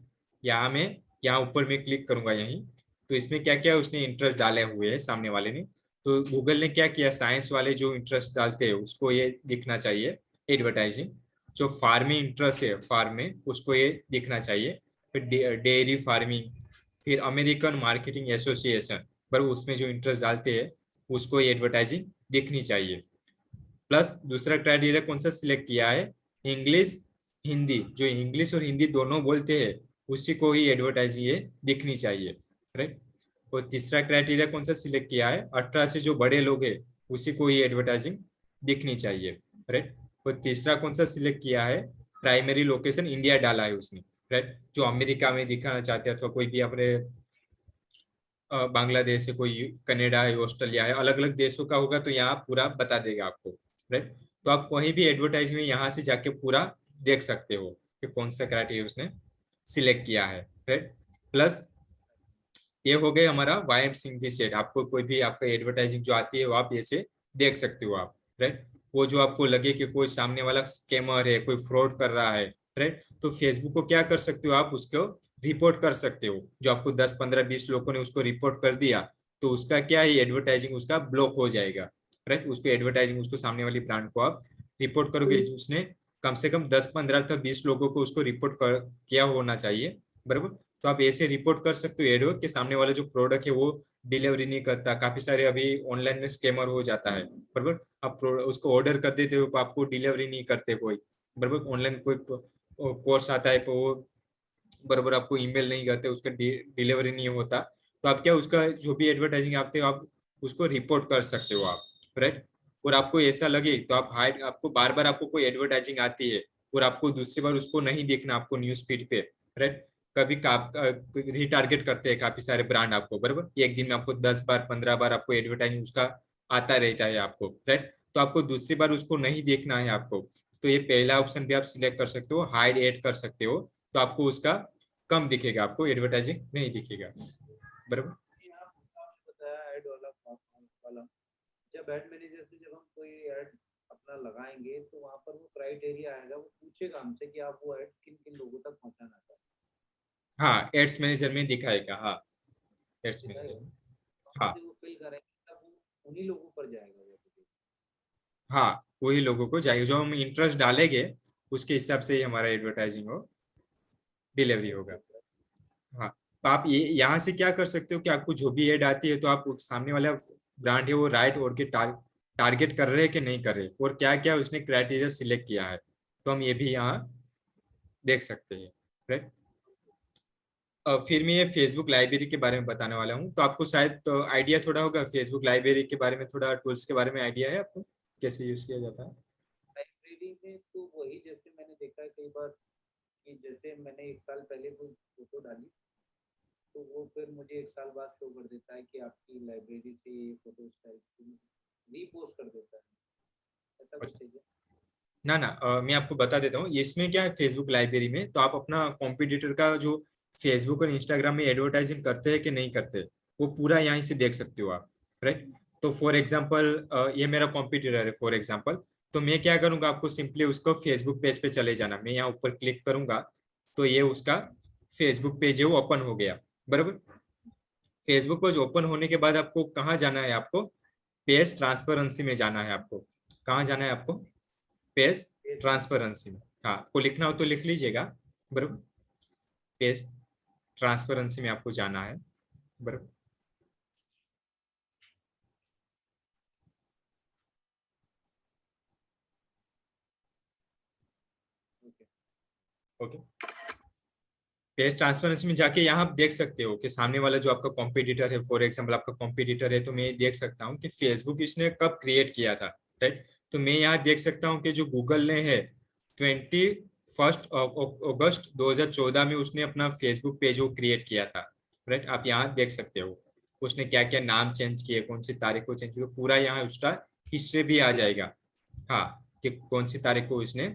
यहाँ मैं यहाँ ऊपर में क्लिक करूंगा यहीं। तो इसमें क्या क्या उसने इंटरेस्ट डाले हुए हैं सामने वाले ने। तो गूगल ने क्या किया, साइंस वाले जो इंटरेस्ट डालते हैं उसको ये दिखना चाहिए एडवर्टाइजिंग। जो फार्मिंग इंटरेस्ट है फार्म में उसको ये दिखना चाहिए। फिर डेयरी फार्मिंग, फिर अमेरिकन मार्केटिंग एसोसिएशन, पर उसमें जो इंटरेस्ट डालते हैं उसको ये एडवर्टाइजिंग दिखनी चाहिए। प्लस दूसरा क्राइटेरिया कौन सा सिलेक्ट किया है, इंग्लिश हिंदी, जो इंग्लिश और हिंदी दोनों बोलते हैं उसी को ही एडवर्टाइजिंग ये दिखनी चाहिए, राइट। और तीसरा क्राइटेरिया कौन सा सिलेक्ट किया है, 18 से जो बड़े लोग हैं उसी को ही एडवर्टाइजिंग दिखनी चाहिए, राइट। और तीसरा कौन सा सिलेक्ट किया है, प्राइमरी लोकेशन इंडिया डाला है उसने, राइट। जो अमेरिका में दिखाना चाहते हैं अथवा कोई भी अपने बांग्लादेश है, कोई कनाडा है, ऑस्ट्रेलिया है, अलग अलग देशों का होगा तो यहाँ पूरा बता देगा आपको, राइट। तो आप कहीं भी एडवर्टाइज में यहाँ से जाके पूरा देख सकते हो कि कौन सा क्राइटेरिया उसने सिलेक्ट किया है, राइट। प्लस ये हो गए हमारा वाई एम सिंह सेट, आपको कोई भी आपका एडवर्टाइजिंग जो आती है वो आप ऐसे देख सकते हो आप, राइट। वो जो आपको लगे कि कोई सामने वाला स्कैमर है, कोई फ्रॉड कर रहा है, राइट, तो फेसबुक को क्या कर सकते हो आप, उसको रिपोर्ट कर सकते हो। जो आपको 10 15 20 लोगों ने उसको रिपोर्ट कर दिया तो उसका क्या है, एडवर्टाइजिंग उसका ब्लॉक हो जाएगा, राइट। उसको एडवर्टाइजिंग उसको सामने वाली ब्रांड को आप रिपोर्ट करोगे, उसने कम से कम 10 15 तक 20 लोगों को उसको रिपोर्ट किया होना चाहिए, बराबर। तो आप ऐसे रिपोर्ट कर सकते हो एडो कि सामने वाला जो प्रोडक्ट है वो डिलीवरी नहीं करता। काफी सारे अभी ऑनलाइन में स्कैमर हो जाता है, बराबर। आप उसको ऑर्डर कर देते हो तो आपको डिलीवरी नहीं करते कोई, बराबर। ऑनलाइन कोई कोर्स आता है तो वो बराबर आपको ईमेल नहीं करते, उसका डिलीवरी नहीं होता। तो आप क्या, उसका जो भी एडवर्टाइजिंग आते हो आप उसको रिपोर्ट कर सकते हो आप, राइट। और आपको ऐसा लगे तो आप हाइड, आपको बार बार आपको कोई एडवर्टाइजिंग आती है और आपको दूसरी बार उसको नहीं देखना आपको न्यूज फीड पे, राइट। कभी रिटारगेट करते हैं काफी सारे ब्रांड आपको, बराबर। एक दिन में आपको 10 बार 15 बार आपको एडवर्टाइजिंग उसका आता रहता है आपको, राइट। तो आपको दूसरी बार उसको नहीं देखना है आपको, तो ये पहला ऑप्शन भी आप सिलेक्ट कर सकते हो, हाइड एड कर सकते हो। तो आपको उसका कम दिखेगा, आपको एडवर्टाइजिंग नहीं दिखेगा, बराबर। ये आपने बताया ऐड वाला वाला, जब एड मैनेजर से जब हम कोई ऐड अपना लगाएंगे तो वहाँ पर वो क्राइटेरिया आएगा, वो पूछेगा हमसे कि आप वो ऐड किन किन लोगों तक पहुँचाना चाहते हाँ, एड्स मैनेजर में दिखाएगा, हाँ, एड्स हैं, दिखाएगा। मैनेजर में। तो हम हाँ, जब वो फिल करेंगे तब वो उन्हीं लोगों पर जाएगा वो तो। हाँ, वही लोगों को जाएगा जो हम इंटरेस्ट डालेंगे उसके हिसाब से ही हमारा एडवर्टाइजिंग हो डिलीवरी होगा। हाँ, तो आप ये यहाँ से क्या कर सकते हो कि आपको जो भी एड आती है तो आप सामने वाला ब्रांड है वो राइट और के टारगेट कर रहे हैं कि नहीं कर रहे, और क्या क्या उसने क्राइटेरिया सिलेक्ट किया है, तो हम ये भी यहाँ देख सकते हैं, राइट। फिर मैं ये फेसबुक लाइब्रेरी के बारे में बताने वाला हूँ। तो आपको शायद तो आइडिया थोड़ा होगा फेसबुक लाइब्रेरी के बारे में, थोड़ा टूल्स के बारे में आइडिया है आपको कैसे यूज किया जाता है। लाइब्रेरी में तो वही, जैसे मैंने देखा है कई बार कि जैसे मैंने 1 साल पहले कोई फोटो डाली तो वो फिर मुझे 1 साल बाद शो कर देता है कि आपकी लाइब्रेरी से ये फोटो स्टाइल रीपोस्ट कर देता है, ऐसा अच्छा, कुछ है क्या? ना ना, मैं आपको बता देता हूँ इसमें क्या है। फेसबुक लाइब्रेरी में तो आप अपना कॉम्पिटिटर का जो फेसबुक और इंस्टाग्राम में एडवर्टाइजिंग करते हैं कि नहीं करते वो पूरा यहीं से देख सकते हो आप, राइट। तो फॉर एग्जाम्पल ये मेरा कॉम्पिटिटर है फॉर एग्जाम्पल, तो मैं क्या करूंगा, आपको सिंपली उसको फेसबुक पेज पे चले जाना, मैं यहाँ ऊपर क्लिक करूंगा तो ये उसका फेसबुक पेज है वो ओपन हो गया, बराबर। फेसबुक पेज ओपन होने के बाद आपको कहाँ जाना है, आपको पेज ट्रांसपेरेंसी में जाना है आपको। कहाँ जाना है आपको, पेज पेज ट्रांसपेरेंसी में। हाँ, आपको लिखना हो तो लिख लीजिएगा, बराबर। पेज ट्रांसपेरेंसी में आपको जाना है, बराबर। ओके, पेज ट्रांसपेरेंसी में जाके यहाँ आप देख सकते हो कि सामने वाला जो आपका कॉम्पिटिटर है, फॉर एग्जाम्पल आपका कॉम्पिटिटर है, तो मैं देख सकता हूँ कि फेसबुक इसने कब क्रिएट किया था, राइट। तो मैं यहाँ देख सकता हूँ कि जो गूगल ने है 21 अगस्त 2014 में उसने अपना फेसबुक पेज वो क्रिएट किया था, राइट। आप यहाँ देख सकते हो उसने क्या क्या नाम चेंज किए, कौन सी तारीख को चेंज किया, पूरा यहाँ उसका हिस्ट्री भी आ जाएगा, हाँ, कि कौन सी तारीख को उसने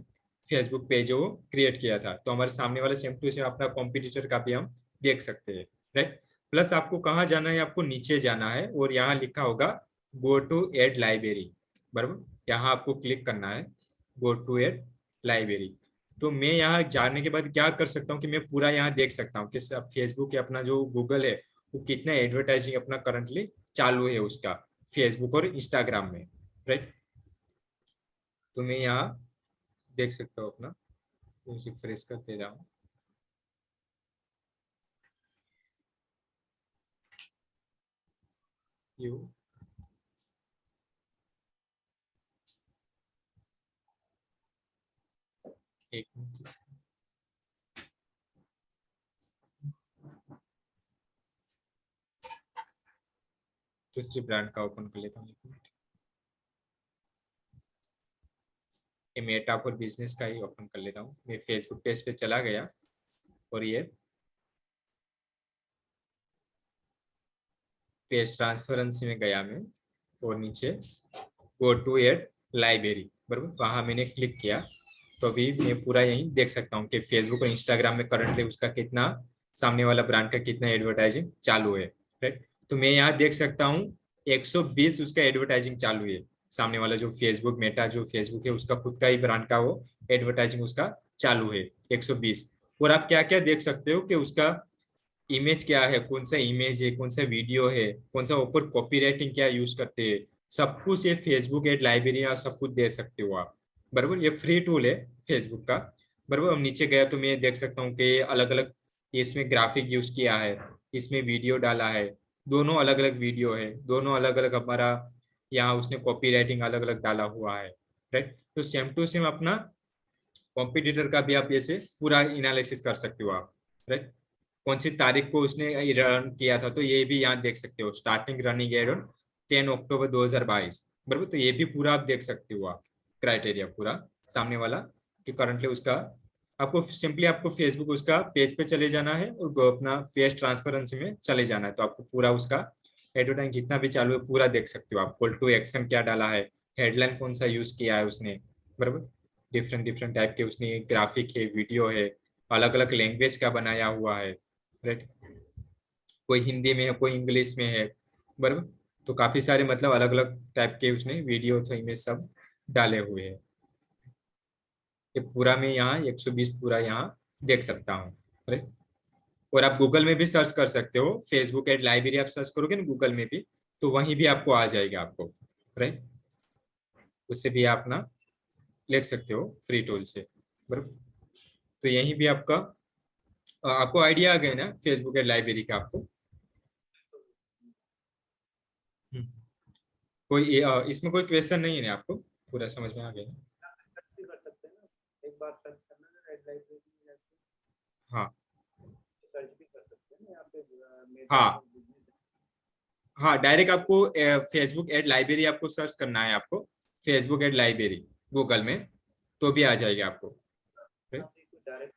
फेसबुक पेज वो क्रिएट किया था। तो हमारे सामने वाले सेम टू सेम अपना कॉम्पिटिटर का भी हम देख सकते हैं, राइट। प्लस आपको कहाँ जाना है, आपको नीचे जाना है और यहाँ लिखा होगा गो टू एड लाइब्रेरी, बराबर, यहाँ आपको क्लिक करना है गो टू एड लाइब्रेरी। तो मैं यहाँ जाने के बाद क्या कर सकता हूँ कि मैं पूरा यहाँ देख सकता हूँ कि फेसबुक या अपना जो गूगल है वो कितना एडवर्टाइजिंग अपना करंटली चालू है उसका फेसबुक और इंस्टाग्राम में, राइट। तो मैं यहाँ देख सकता हूँ अपना, रिफ्रेश करते जाऊँ, यू एक मिनट, दूसरी ब्रांड का ओपन कर लेता हूँ, एक मिनट, ये मेटा फॉर बिजनेस का ही ओपन कर लेता हूँ। मैं फेसबुक पेज पे चला गया और ये पेज ट्रांसपेरेंसी में गया मैं और नीचे गो टू एड लाइब्रेरी, बराबर, वहां मैंने क्लिक किया। तो अभी मैं पूरा यही देख सकता हूँ कि फेसबुक और इंस्टाग्राम में करंटली उसका कितना, सामने वाला ब्रांड का कितना एडवर्टाइजिंग चालू है, राइट। तो मैं यहाँ देख सकता हूँ 120 उसका एडवर्टाइजिंग चालू है, सामने वाला जो फेसबुक मेटा जो फेसबुक है उसका खुद का ही ब्रांड का वो एडवर्टाइजिंग उसका चालू है 120। और आप क्या क्या देख सकते हो कि उसका इमेज क्या है, कौन सा इमेज है, कौन सा वीडियो है, कौन सा ऊपर कॉपीराइटिंग क्या यूज करते हैं, सब कुछ ये फेसबुक एड लाइब्रेरी आप सब कुछ देख सकते हो आप, बराबर। ये फ्री टूल है फेसबुक का, बराबर। अब नीचे गया तो मैं देख सकता हूँ कि अलग अलग इसमें ग्राफिक यूज किया है, इसमें वीडियो डाला है, दोनों अलग अलग वीडियो है, दोनों अलग अलग हमारा यहाँ उसने कॉपी राइटिंग अलग अलग डाला हुआ है, राइट। तो सेम टू सेम अपना कॉम्पिटिटर का भी आप ऐसे पूरा एनालिसिस कर सकते हो आप, राइट। कौन सी तारीख को उसने रन किया था, तो ये भी यहाँ देख सकते हो, स्टार्टिंग रनिंग एड ऑन 10 अक्टूबर 2022, बराबर। तो ये भी पूरा आप देख सकते हो आप, क्राइटेरिया पूरा सामने वाला कि करंटली उसका, आपको सिंपली आपको फेसबुक उसका पेज पे चले जाना है और अपना फेस ट्रांसपेरेंसी में चले जाना है, तो आपको पूरा उसका एडवर्टाइज जितना भी चालू है पूरा देख सकते हो आप, कॉल टू एक्शन क्या डाला है, हेडलाइन कौन सा यूज किया है उसने, बराबर। डिफरेंट डिफरेंट टाइप के उसने ग्राफिक है, वीडियो है, अलग अलग लैंग्वेज का बनाया हुआ है, राइट। कोई हिंदी में है, कोई इंग्लिश में है, बराबर। तो काफी सारे मतलब अलग अलग टाइप के उसने वीडियो तो इमेज सब डाले हुए हैं। ये पूरा मैं यहाँ 120 पूरा यहाँ देख सकता हूँ, राइट। और आप गूगल में भी सर्च कर सकते हो, फेसबुक एड लाइब्रेरी आप सर्च करोगे ना गूगल में भी, तो वहीं भी आपको आ जाएगा आपको, राइट। उससे भी आप ना लिख सकते हो फ्री टूल से, बराबर। तो यहीं भी आपका आपको आइडिया आ गया ना फेसबुक एड लाइब्रेरी का आपको। हम्म। कोई इसमें कोई क्वेश्चन नहीं है ना आपको, पूरा समझ में आ गया ना? सर्च भी कर सकते हैं ना, एक बार सर्च करना ना रेड लाइब्रेरी में जाके, हाँ सर्च भी कर सकते हैं ना यहाँ पे मेटा हाँ फॉर बिजनेस। हाँ, डायरेक्ट आपको फेसबुक एड लाइब्रेरी आपको सर्च करना है, आपको फेसबुक एड लाइब्रेरी गूगल में, तो भी आ जाएगा आपको, right? डायरेक्ट